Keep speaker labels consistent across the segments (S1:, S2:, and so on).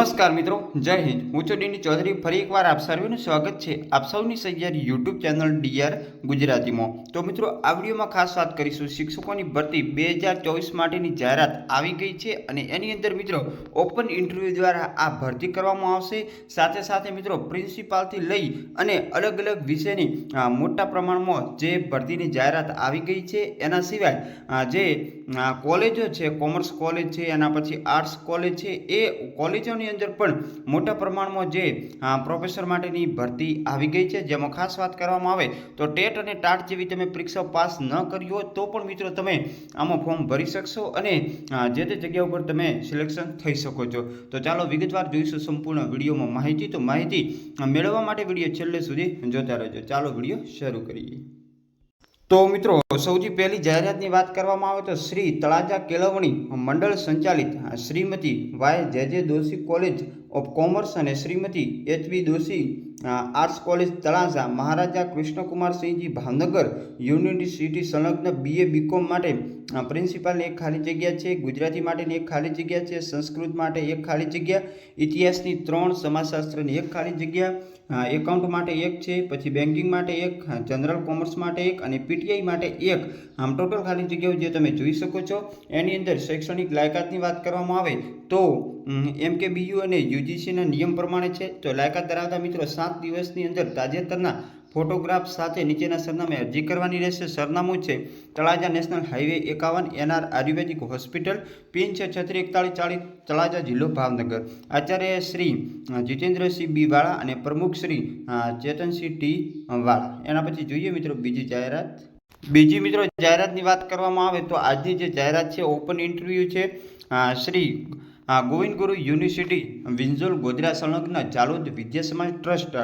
S1: નમસ્કાર મિત્રો, જય હિન્દ। હું છું ડીની ચૌધરી। ફરી એકવાર આપ સર્વેનું સ્વાગત છે આપ સૌની સૈયારી યુટ્યુબ ચેનલ ડીઆર ગુજરાતીમાં। તો મિત્રો, આ વિડીયોમાં ખાસ વાત કરીશું શિક્ષકોની ભરતી 2024 માટેની જાહેરાત આવી ગઈ છે અને એની અંદર મિત્રો ઓપન ઇન્ટરવ્યૂ દ્વારા આ ભરતી કરવામાં આવશે। સાથે સાથે મિત્રો પ્રિન્સિપાલથી લઈ અને અલગ અલગ વિષયની મોટા પ્રમાણમાં જે ભરતીની જાહેરાત આવી ગઈ છે। એના સિવાય જે કોલેજો છે, કોમર્સ કોલેજ છે, એના પછી આર્ટ્સ કોલેજ છે, એ કોલેજોની અંદર પણ મોટા પ્રમાણમાં જે પ્રોફેસર માટેની ભરતી આવી ગઈ છે। જેમાં ખાસ વાત કરવામાં આવે તો ટેટ અને ટાટ જેવી તમે પરીક્ષા પાસ ન કરી હોય તો પણ મિત્રો તમે આમાં ફોર્મ ભરી શકશો અને જે તે જગ્યા ઉપર તમે સિલેક્શન થઈ શકો છો। તો ચાલો વિગતવાર જોઈશું સંપૂર્ણ વિડીયોમાં માહિતી। તો માહિતી મેળવવા માટે વિડીયો છેલ્લે સુધી જોતા રહેજો। ચાલો વિડીયો શરૂ કરીએ। તો મિત્રો, સૌથી પહેલી જાહેરાતની વાત કરવામાં આવે તો શ્રી તળાજા કેળવણી મંડળ સંચાલિત શ્રીમતી વાય જે દોશી કોલેજ ઓફ કોમર્સ અને શ્રીમતી એચ.વી. દોશી આર્ટ્સ કોલેજ તળાજા મહારાજા કૃષ્ણકુમારસિંહજી ભાવનગર યુનિવર્સિટી સંલગ્ન BA BCom માટે પ્રિન્સિપાલની એક ખાલી જગ્યા છે, ગુજરાતી માટેની એક ખાલી જગ્યા છે, સંસ્કૃત માટે એક ખાલી જગ્યા, ઇતિહાસની 3, સમાજશાસ્ત્રની એક ખાલી જગ્યા, એકાઉન્ટ માટે એક છે, પછી બેન્કિંગ માટે એક, જનરલ કોમર્સ માટે એક અને PTI માટે એક। આમ ટોટલ ખાલી જગ્યાઓ જે તમે જોઈ શકો છો। એની અંદર શૈક્ષણિક લાયકાતની વાત કરવામાં આવે તો MKBU અને UGCના નિયમ પ્રમાણે છે। તો લાયકાત ધરાવતા મિત્રો 7 દિવસની અંદર તાજેતરના ફોટોગ્રાફ સાથે નીચેના સરનામે અરજી કરવાની રહેશે। સરનામું છે તળાજા નેશનલ હાઈવે 51 NR આયુર્વેદિક હોસ્પિટલ, પિન છે 364140 તળાજા, જિલ્લો ભાવનગર। આચાર્ય શ્રી જીતેન્દ્રસિંહ બી વાળા અને પ્રમુખ શ્રી ચેતનસિંહ ટી વાળા। એના પછી જોઈએ મિત્રો બીજી જાહેરાત। બીજી મિત્રો જાહેરાતની વાત કરવામાં આવે તો આજની જે જાહેરાત છે ઓપન ઇન્ટરવ્યૂ છે શ્રી ગોવિંદ ગુરુ યુનિવર્સિટી વિંજોલ ગોધરા સંલગ્ન જાલોદ વિદ્યા સમાજ ટ્રસ્ટ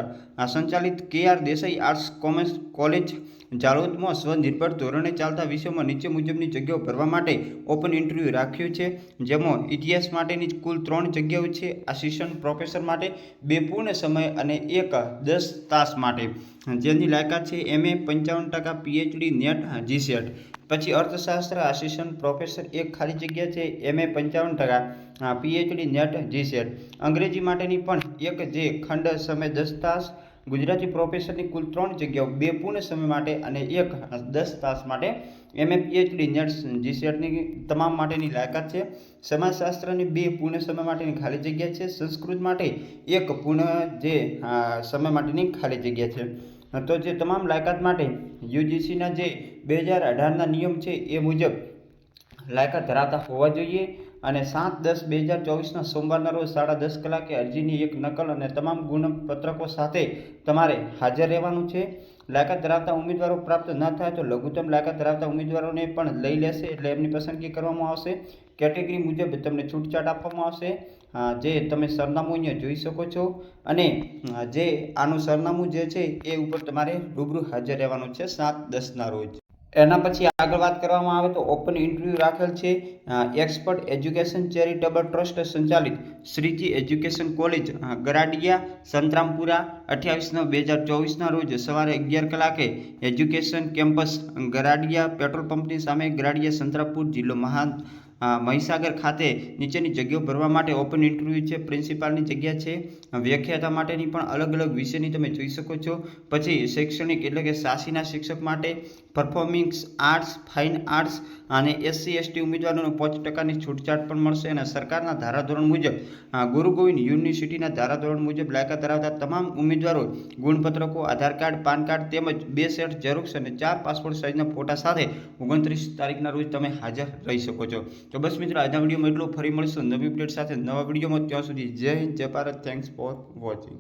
S1: સંચાલિત KR Desai arts commerce college જાલોદમાં સ્વનિર્ભર ધોરણે ચાલતા વિષયોમાં નીચે મુજબની જગ્યાઓ ભરવા માટે ઓપન ઇન્ટરવ્યૂ રાખ્યું છે। જેમાં ઇતિહાસ માટેની કુલ 3 જગ્યાઓ છે, આસિસ્ટન્ટ પ્રોફેસર માટે 2 પૂર્ણ સમય અને 1 10 તાસ માટે, જેની લાયકાત છે MA 55%, PhD નેટ GCET। પછી અર્થશાસ્ત્ર આસિસ્ટન્ટ પ્રોફેસર એક ખાલી જગ્યા છે, MA 55%, PhD નેટ GCET। અંગ્રેજી માટેની પણ એક જે ખંડ સમય 10 તાસ, ગુજરાતી પ્રોફેસરની કુલ 3 જગ્યાઓ 2 પૂર્ણ સમય માટે અને 1 10 તાસ માટે, MA PhD નેટ GCETની તમામ માટેની લાયકાત છે। સમાજશાસ્ત્રની 2 પૂર્ણ સમય માટેની ખાલી જગ્યા છે, સંસ્કૃત માટે 1 પૂર્ણ જે સમય માટેની ખાલી જગ્યા છે। તો જે તમામ લાયકાત માટે UGCના જે 2018ના નિયમ છે એ મુજબ લાયકાત ધરાવતા હોવા જોઈએ અને 7/10/2024ના સોમવારના રોજ 10:30 કલાકે અરજીની એક નકલ અને તમામ ગુણપત્રકો સાથે તમારે હાજર રહેવાનું છે। લાયકાત ધરાવતા ઉમેદવારો પ્રાપ્ત ન થાય તો લઘુત્તમ લાયકાત ધરાવતા ઉમેદવારોને પણ લઈ લેશે, એટલે એમની પસંદગી કરવામાં આવશે। કેટેગરી મુજબ તમને છૂટછાટ આપવામાં આવશે, જે તમે સરનામું અહીંયા જોઈ શકો છો અને જે આનું સરનામું જે છે એ ઉપર તમારે રૂબરૂ હાજર રહેવાનું છે 7/10ના રોજ। એના પછી આગળ વાત કરવામાં આવે તો ઓપન ઇન્ટરવ્યૂ રાખેલ છે એક્સપર્ટ એજ્યુકેશન ચેરિટેબલ ટ્રસ્ટ સંચાલિત શ્રીજી એજ્યુકેશન કોલેજ ગરાડિયા સંતરામપુરા 28/9/2024ના રોજ સવારે 11 કલાકે એજ્યુકેશન કેમ્પસ ગરાડિયા પેટ્રોલ પંપની સામે ગરાડિયા સંતરામપુર, જિલ્લો મહીસાગર ખાતે નીચેની જગ્યાઓ ભરવા માટે ઓપન ઇન્ટરવ્યૂ છે। પ્રિન્સિપાલની જગ્યા છે, વ્યાખ્યાતા માટેની પણ અલગ અલગ વિષયની તમે જોઈ શકો છો। પછી શૈક્ષણિક એટલે કે સાસીના શિક્ષક માટે, પરફોર્મિંગ આર્ટ્સ, ફાઇન આર્ટ્સ અને SC/ST ઉમેદવારોને 5% છૂટછાટ પણ મળશે અને સરકારના ધારાધોરણ મુજબ ગુરુ ગોવિંદ યુનિવર્સિટીના ધારાધોરણ મુજબ લાયકાત ધરાવતા તમામ ઉમેદવારો ગુણપત્રકો, આધાર કાર્ડ, પાન કાર્ડ તેમજ 2 સેટ ઝેરોક્ષ અને 4 પાસપોર્ટ સાઇઝના ફોટા સાથે 29 તારીખના રોજ તમે હાજર રહી શકો છો। તો બસ મિત્રો, આજના વિડીયોમાં એટલું। ફરી મળીશું નવી અપડેટ સાથે નવા વિડીયોમાં। ત્યાં સુધી જય હિન્દ, જય ભારત। Thanks for watching.